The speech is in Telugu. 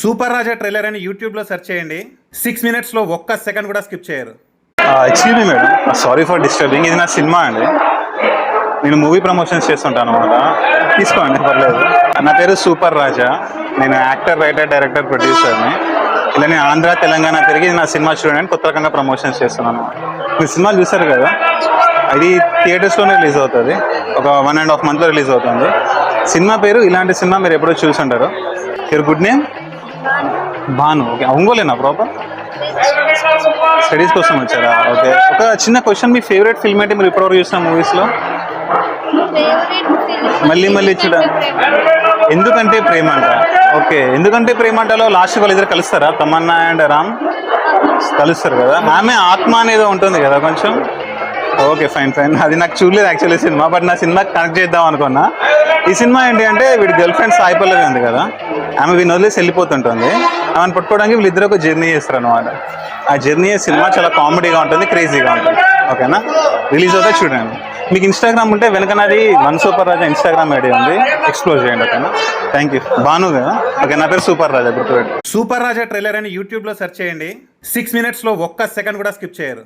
సూపర్ రాజా ట్రైలర్ అని యూట్యూబ్లో సెర్చ్ చేయండి. 6 minutesలో ఒక్క సెకండ్ కూడా స్కిప్ చేయరు. Excuse me madam, sorry for disturbing. ఇది నా సినిమా అండి. నేను మూవీ ప్రమోషన్స్ చేస్తుంటాను అనమాట. తీసుకోండి, పర్లేదు. నా పేరు సూపర్ రాజా. నేను యాక్టర్, రైటర్, డైరెక్టర్, ప్రొడ్యూసర్ని. ఇలా నేను ఆంధ్ర, తెలంగాణ తిరిగి నా సినిమా చూడడానికి కొత్త రకంగా ప్రమోషన్స్ చేస్తున్నాను. మీరు సినిమాలు చూసారు కదా, అది థియేటర్స్లోనే రిలీజ్ అవుతుంది. ఒక 1.5 monthలో రిలీజ్ అవుతుంది. సినిమా పేరు ఇలాంటి సినిమా మీరు ఎప్పుడో చూసుంటారు. Your good name? Bhanu. Okay, ఒంగోలేనా ప్రాపర్? స్టడీస్ కోసం వచ్చారా? ఓకే. ఒక చిన్న క్వశ్చన్, మీ ఫేవరెట్ ఫిల్మ్ ఏంటి మీరు ఇప్పటివరకు చూసిన మూవీస్లో? మళ్ళీ చూడ ఎందుకంటే ప్రేమ అంట. ఓకే, ఎందుకంటే ప్రేమ అంటలో లాస్ట్ వాళ్ళిద్దరు కలుస్తారా? తమన్నా అండ్ రామ్ కలుస్తారు కదా. ఆమె ఆత్మ అనేది ఉంటుంది కదా కొంచెం. Okay, fine. అది నాకు చూడలేదు యాక్చువల్లీ సినిమా, బట్ నా సినిమాకి కనెక్ట్ చేద్దాం అనుకున్నా. ఈ సినిమా ఏంటి అంటే, వీడి గర్ల్ ఫ్రెండ్ సాయి పల్లవి ఉంది కదా, ఆమె వీడిని వదిలేసి వెళ్ళిపోతుంటుంది. ఆమెను పట్టుకోవడానికి వీళ్ళిద్దరు ఒక జర్నీ చేస్తారు అనమాట. ఆ జర్నీ సినిమా చాలా కామెడీగా ఉంటుంది, క్రేజీగా ఉంటుంది. ఓకేనా? రిలీజ్ అవుతా చూడండి. మీకు ఇన్స్టాగ్రామ్ ఉంటే వెనక నాది one super Raja Instagram ID ఉంది, ఎక్స్ప్లోర్ చేయండి. ఓకేనా? Thank you. భాను కదా? ఓకే, నా పేరు సూపర్ రాజా, గుర్తుపెట్టు. సూపర్ రాజా ట్రైలర్ అని యూట్యూబ్లో సెర్చ్ చేయండి. 6 minutesలో ఒక్క సెకండ్ కూడా స్కిప్ చేయరు.